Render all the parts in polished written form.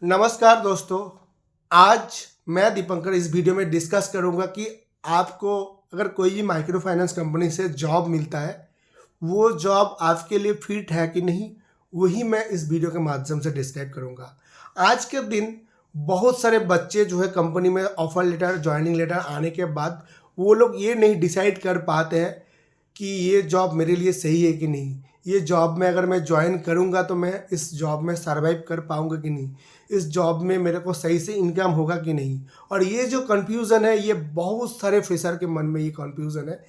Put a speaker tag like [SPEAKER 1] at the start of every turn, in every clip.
[SPEAKER 1] नमस्कार दोस्तों। आज मैं दीपंकर इस वीडियो में डिस्कस करूंगा कि आपको अगर कोई भी माइक्रो फाइनेंस कंपनी से जॉब मिलता है, वो जॉब आपके लिए फिट है कि नहीं, वही मैं इस वीडियो के माध्यम से डिस्क्राइब करूंगा। आज के दिन बहुत सारे बच्चे जो है कंपनी में ऑफर लेटर, ज्वाइनिंग लेटर आने के बाद वो लोग ये नहीं डिसाइड कर पाते हैं कि ये जॉब मेरे लिए सही है कि नहीं, ये जॉब में अगर मैं ज्वाइन करूंगा तो मैं इस जॉब में सर्वाइव कर पाऊंगा कि नहीं, इस जॉब में मेरे को सही से इनकम होगा कि नहीं। और ये जो कन्फ्यूज़न है, ये बहुत सारे फ्रेशर के मन में ये कन्फ्यूज़न है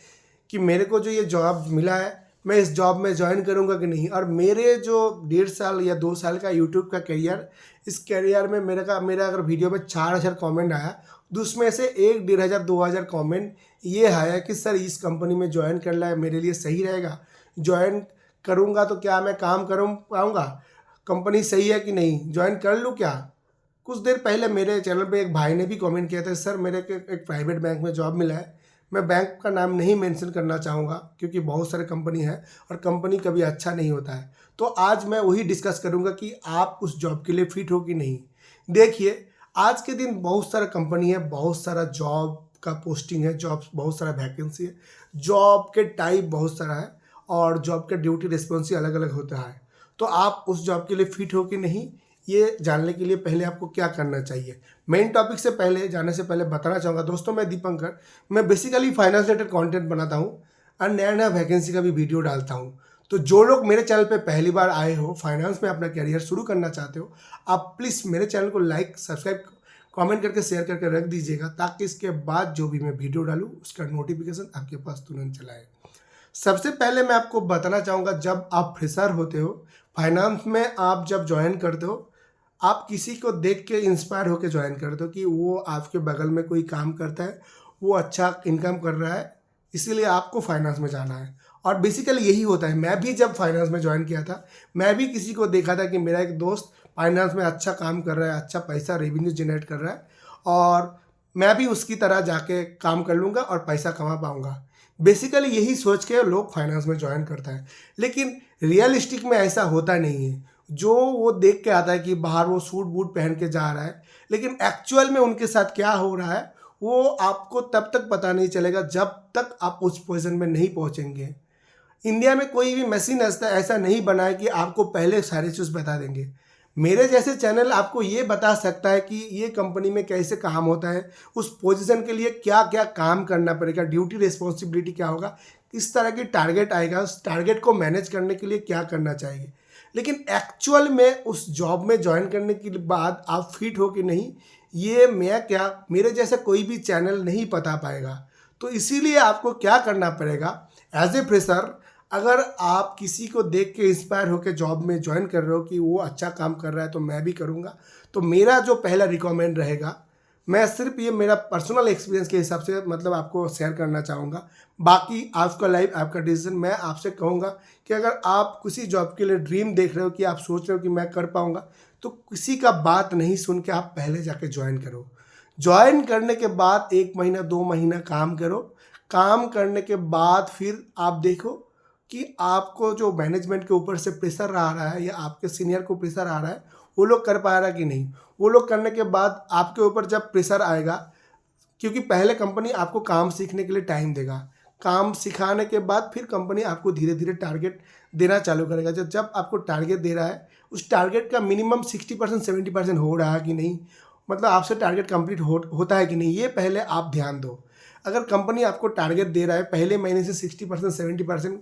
[SPEAKER 1] कि मेरे को जो ये जॉब मिला है, मैं इस जॉब में ज्वाइन करूंगा कि नहीं। और मेरे जो 1.5 साल या 2 साल का यूट्यूब का करियर, इस करियर में मेरा अगर वीडियो में 4,000 कमेंट आया तो उसमें से 1,500 2,000 कमेंट ये आया कि सर इस कंपनी में ज्वाइन करना है, मेरे लिए सही रहेगा, ज्वाइन करूंगा तो क्या मैं काम करूँ पाऊँगा, कंपनी सही है कि नहीं, ज्वाइन कर लूँ क्या। कुछ देर पहले मेरे चैनल पे एक भाई ने भी कमेंट किया था, सर मेरे को एक प्राइवेट बैंक में जॉब मिला है, मैं बैंक का नाम नहीं मेंशन करना चाहूँगा क्योंकि बहुत सारे कंपनी है और कंपनी कभी अच्छा नहीं होता है। तो आज मैं वही डिस्कस करूँगा कि आप उस जॉब के लिए फिट हो कि नहीं। देखिए, आज के दिन बहुत सारा कंपनी है, बहुत सारा जॉब का पोस्टिंग है, जॉब बहुत सारा वैकेंसी है, जॉब के टाइप बहुत सारा है और जॉब का ड्यूटी रिस्पॉन्सिबिलिटी अलग अलग होता है। तो आप उस जॉब के लिए फिट हो कि नहीं, ये जानने के लिए पहले आपको क्या करना चाहिए। मेन टॉपिक से पहले जाने से पहले बताना चाहूँगा दोस्तों, मैं दीपंकर, मैं बेसिकली फाइनेंस रिलेटेड कंटेंट बनाता हूँ और नया नया वैकेंसी का भी वीडियो डालता हूँ। तो जो लोग मेरे चैनल पे पहली बार आए हो, फाइनेंस में अपना करियर शुरू करना चाहते हो, आप प्लीज़ मेरे चैनल को लाइक, सब्सक्राइब, कमेंट करके शेयर करके रख दीजिएगा ताकि इसके बाद जो भी मैं वीडियो डालूँ उसका नोटिफिकेशन आपके पास तुरंत चलाए। सबसे पहले मैं आपको बताना चाहूँगा, जब आप फ्रेशर होते हो फाइनेंस में, आप जब ज्वाइन करते हो, आप किसी को देख के इंस्पायर होकर ज्वाइन करते हो कि वो आपके बगल में कोई काम करता है, वो अच्छा इनकम कर रहा है, इसीलिए आपको फाइनेंस में जाना है। और बेसिकली यही होता है। मैं भी जब फाइनेंस में ज्वाइन किया था, मैं भी किसी को देखा था कि मेरा एक दोस्त फाइनेंस में अच्छा काम कर रहा है, अच्छा पैसा रेवेन्यू जनरेट कर रहा है और मैं भी उसकी तरह जाके काम कर लूँगा और पैसा कमा पाऊँगा। बेसिकली यही सोच के लोग फाइनेंस में ज्वाइन करता है, लेकिन रियलिस्टिक में ऐसा होता नहीं है। जो वो देख के आता है कि बाहर वो सूट बूट पहन के जा रहा है, लेकिन एक्चुअल में उनके साथ क्या हो रहा है वो आपको तब तक पता नहीं चलेगा जब तक आप उस पोजीशन में नहीं पहुंचेंगे। इंडिया में कोई भी मशीन ऐसा नहीं बना है कि आपको पहले सारी चीज़ बता देंगे। मेरे जैसे चैनल आपको ये बता सकता है कि ये कंपनी में कैसे काम होता है, उस पोजीशन के लिए क्या क्या काम करना पड़ेगा, ड्यूटी रिस्पॉन्सिबिलिटी क्या होगा, किस तरह की टारगेट आएगा, उस टारगेट को मैनेज करने के लिए क्या करना चाहिए। लेकिन एक्चुअल में उस जॉब में ज्वाइन करने के बाद आप फिट हो कि नहीं, ये मैं क्या, मेरे जैसा कोई भी चैनल नहीं बता पाएगा। तो इसीलिए आपको क्या करना पड़ेगा, एज ए फ्रेशर अगर आप किसी को देख के इंस्पायर होकर जॉब में ज्वाइन कर रहे हो कि वो अच्छा काम कर रहा है तो मैं भी करूँगा, तो मेरा जो पहला रिकमेंड रहेगा, मैं सिर्फ ये मेरा पर्सनल एक्सपीरियंस के हिसाब से मतलब आपको शेयर करना चाहूँगा। बाकी आपका लाइफ, आपका डिसीजन। मैं आपसे कहूँगा कि अगर आप किसी जॉब के लिए ड्रीम देख रहे हो कि आप सोच रहे हो कि मैं कर पाऊँगा, तो किसी का बात नहीं सुन के आप पहले जाके ज्वाइन करो। ज्वाइन करने के बाद 1 महीना 2 महीना काम करो। काम करने के बाद फिर आप देखो कि आपको जो मैनेजमेंट के ऊपर से प्रेशर आ रहा है या आपके सीनियर को प्रेशर आ रहा है, वो लोग कर पा रहा है कि नहीं। वो लोग करने के बाद आपके ऊपर जब प्रेशर आएगा, क्योंकि पहले कंपनी आपको काम सीखने के लिए टाइम देगा, काम सिखाने के बाद फिर कंपनी आपको धीरे धीरे टारगेट देना चालू करेगा। जब आपको टारगेट दे रहा है, उस टारगेट का मिनिमम 60% 70% हो रहा है कि नहीं, मतलब आपसे टारगेट कंप्लीट होता है कि नहीं, ये पहले आप ध्यान दो। अगर कंपनी आपको टारगेट दे रहा है पहले महीने से 60% 70%,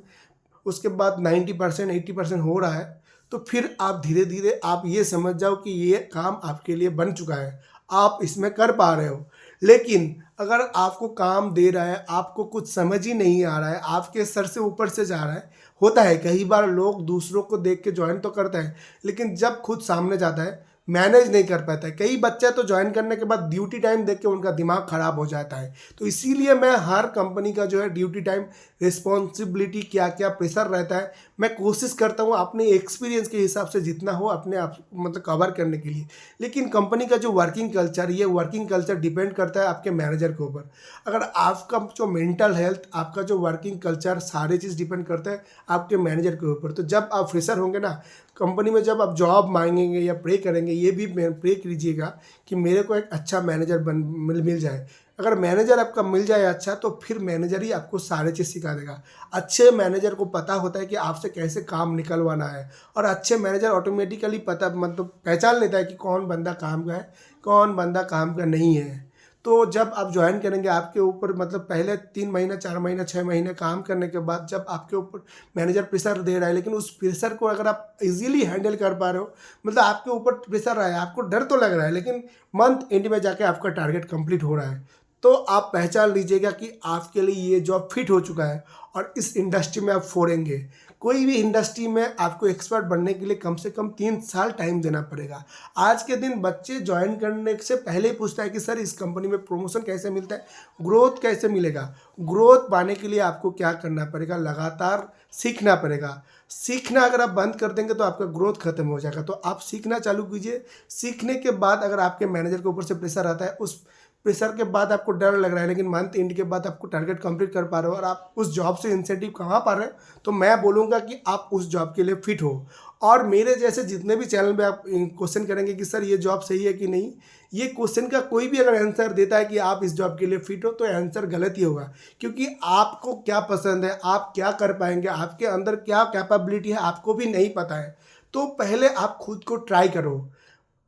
[SPEAKER 1] उसके बाद 90% 80% हो रहा है, तो फिर आप धीरे धीरे आप ये समझ जाओ कि ये काम आपके लिए बन चुका है, आप इसमें कर पा रहे हो। लेकिन अगर आपको काम दे रहा है, आपको कुछ समझ ही नहीं आ रहा है, आपके सर से ऊपर से जा रहा है, होता है कई बार लोग दूसरों को देख के ज्वाइन तो करता है, लेकिन जब खुद सामने जाता है मैनेज नहीं कर पाता है। कई बच्चे तो ज्वाइन करने के बाद ड्यूटी टाइम देख के उनका दिमाग खराब हो जाता है। तो इसीलिए मैं हर कंपनी का जो है ड्यूटी टाइम, रिस्पॉन्सिबिलिटी क्या क्या प्रेशर रहता है, मैं कोशिश करता हूँ अपने एक्सपीरियंस के हिसाब से जितना हो अपने आप मतलब कवर करने के लिए। लेकिन कंपनी का जो वर्किंग कल्चर, ये वर्किंग कल्चर डिपेंड करता है आपके मैनेजर के ऊपर। अगर आपका जो मेंटल हेल्थ, आपका जो वर्किंग कल्चर, सारी चीज़ डिपेंड करता है आपके मैनेजर के ऊपर। तो जब आप फ्रेशर होंगे ना कंपनी में, जब आप जॉब मांगेंगे या प्रे करेंगे, ये भी प्रे कीजिएगा कि मेरे को एक अच्छा मैनेजर मिल जाए। अगर मैनेजर आपका मिल जाए अच्छा, तो फिर मैनेजर ही आपको सारे चीज़ सिखा देगा। अच्छे मैनेजर को पता होता है कि आपसे कैसे काम निकलवाना है, और अच्छे मैनेजर ऑटोमेटिकली पता मतलब पहचान लेता है कि कौन बंदा काम का है, कौन बंदा काम का नहीं है। तो जब आप ज्वाइन करेंगे, आपके ऊपर मतलब पहले 3 महीना, 4 महीना, 6 महीने काम करने के बाद जब आपके ऊपर मैनेजर प्रेशर दे रहा है, लेकिन उस प्रेशर को अगर आप इजीली हैंडल कर पा रहे हो, मतलब आपके ऊपर प्रेशर रहा है, आपको डर तो लग रहा है, लेकिन मंथ एंड में जाके आपका टारगेट कंप्लीट हो रहा है, तो आप पहचान लीजिएगा कि आपके लिए ये जॉब फिट हो चुका है और इस इंडस्ट्री में आप फोड़ेंगे। कोई भी इंडस्ट्री में आपको एक्सपर्ट बनने के लिए कम से कम 3 साल टाइम देना पड़ेगा। आज के दिन बच्चे ज्वाइन करने से पहले ही पूछता है कि सर इस कंपनी में प्रमोशन कैसे मिलता है, ग्रोथ कैसे मिलेगा। ग्रोथ पाने के लिए आपको क्या करना पड़ेगा, लगातार सीखना पड़ेगा। सीखना अगर आप बंद कर देंगे तो आपका ग्रोथ खत्म हो जाएगा। तो आप सीखना चालू कीजिए। सीखने के बाद अगर आपके मैनेजर के ऊपर से प्रेशर आता है, उस प्रेशर के बाद आपको डर लग रहा है, लेकिन मंथ एंड के बाद आपको टारगेट कंप्लीट कर पा रहे हो और आप उस जॉब से इंसेंटिव कमा पा रहे हो, तो मैं बोलूँगा कि आप उस जॉब के लिए फिट हो। और मेरे जैसे जितने भी चैनल में आप क्वेश्चन करेंगे कि सर ये जॉब सही है कि नहीं, ये क्वेश्चन का कोई भी अगर आंसर देता है कि आप इस जॉब के लिए फिट हो, तो आंसर गलत ही होगा। क्योंकि आपको क्या पसंद है, आप क्या कर पाएंगे, आपके अंदर क्या कैपेबिलिटी है, आपको भी नहीं पता है। तो पहले आप खुद को ट्राई करो।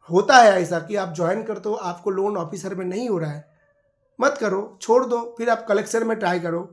[SPEAKER 1] होता है ऐसा कि आप ज्वाइन करते हो, आपको लोन ऑफिसर में नहीं हो रहा है, मत करो, छोड़ दो, फिर आप कलेक्शन में ट्राई करो।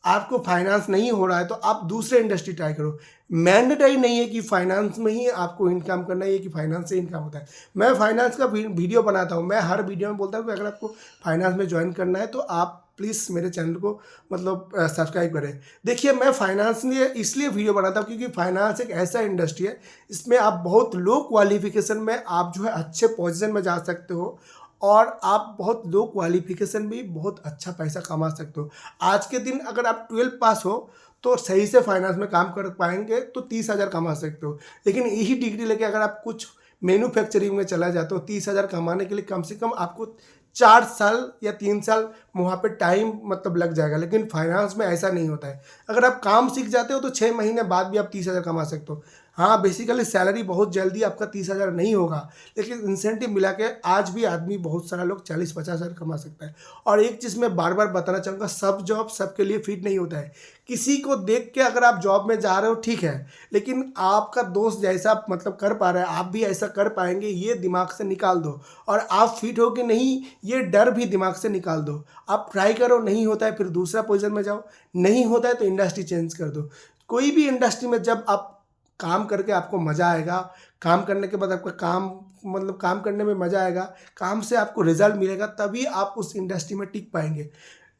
[SPEAKER 1] आपको फाइनेंस नहीं हो रहा है तो आप दूसरे इंडस्ट्री ट्राई करो। मैंडेटरी नहीं है कि फाइनेंस में ही आपको इनकम करना है, कि फाइनेंस से इनकम होता है। मैं फाइनेंस का वीडियो बनाता हूँ, मैं हर वीडियो में बोलता हूँ कि अगर आपको फाइनेंस में ज्वाइन करना है तो आप प्लीज़ मेरे चैनल को मतलब सब्सक्राइब करें। देखिए, मैं फाइनेंस लिए इसलिए वीडियो बनाता हूँ क्योंकि फाइनेंस एक ऐसा इंडस्ट्री है, इसमें आप बहुत लो क्वालिफिकेशन में आप जो है अच्छे पोजीशन में जा सकते हो, और आप बहुत लो क्वालिफिकेशन में भी बहुत अच्छा पैसा कमा सकते हो। आज के दिन अगर आप 12 पास हो तो सही से फाइनेंस में काम कर पाएंगे तो 30,000 कमा सकते हो। लेकिन यही डिग्री लेके अगर आप कुछ मैन्युफैक्चरिंग में चला जाते हो, 30,000 कमाने के लिए कम से कम आपको 4 साल या 3 साल वहाँ पे टाइम मतलब लग जाएगा। लेकिन फाइनेंस में ऐसा नहीं होता है। अगर आप काम सीख जाते हो तो 6 महीने बाद भी आप 30,000 कमा सकते हो। हाँ, बेसिकली सैलरी बहुत जल्दी आपका 30,000 नहीं होगा, लेकिन इंसेंटिव मिला के आज भी आदमी बहुत सारा लोग 40-50,000 कमा सकता है। और एक चीज़ मैं बार बार बताना चाहूँगा, सब जॉब सबके लिए फिट नहीं होता है। किसी को देख के अगर आप जॉब में जा रहे हो ठीक है, लेकिन आपका दोस्त जैसा मतलब कर पा रहा है, आप भी ऐसा कर पाएंगे, ये दिमाग से निकाल दो। और आप फिट हो कि नहीं, ये डर भी दिमाग से निकाल दो। आप ट्राई करो, नहीं होता है फिर दूसरा पोजीशन में जाओ, नहीं होता है तो इंडस्ट्री चेंज कर दो। कोई भी इंडस्ट्री में जब आप काम करके आपको मज़ा आएगा, काम करने के बाद आपका काम मतलब काम करने में मज़ा आएगा, काम से आपको रिजल्ट मिलेगा, तभी आप उस इंडस्ट्री में टिक पाएंगे।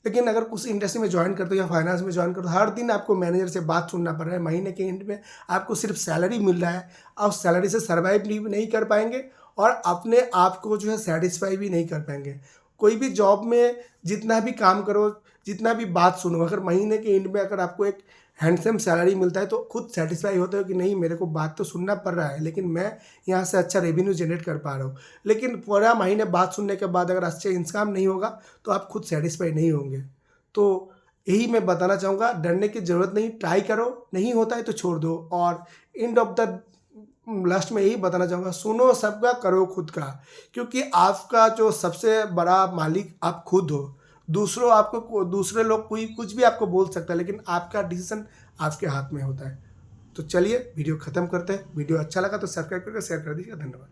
[SPEAKER 1] लेकिन अगर उस इंडस्ट्री में ज्वाइन करते हो या फाइनेंस में ज्वाइन करते हो, हर दिन आपको मैनेजर से बात सुनना पड़ रहा है, महीने के एंड में आपको सिर्फ सैलरी मिल रहा है, आप सैलरी से सर्वाइव नहीं कर पाएंगे और अपने आप को जो है सेटिस्फाई भी नहीं कर पाएंगे। कोई भी जॉब में जितना भी काम करो, जितना भी बात सुनो, अगर महीने के एंड में अगर आपको एक हैंडसम सैलरी मिलता है तो खुद सेटिस्फाई होते हो कि नहीं, मेरे को बात तो सुनना पड़ रहा है लेकिन मैं यहाँ से अच्छा रेवेन्यू जनरेट कर पा रहा हूँ। लेकिन पूरा महीने बात सुनने के बाद अगर अच्छे इनकम नहीं होगा तो आप खुद सेटिस्फाई नहीं होंगे। तो यही मैं बताना चाहूँगा, डरने की ज़रूरत नहीं, ट्राई करो, नहीं होता है तो छोड़ दो। और एंड ऑफ द लास्ट में यही बताना चाहूँगा, सुनो सबका, करो खुद का, क्योंकि आपका जो सबसे बड़ा मालिक आप खुद हो। दूसरे लोग कोई कुछ भी आपको बोल सकता है, लेकिन आपका डिसीजन आपके हाथ में होता है। तो चलिए वीडियो ख़त्म करते हैं। वीडियो अच्छा लगा तो सब्सक्राइब करके शेयर कर दीजिएगा। धन्यवाद।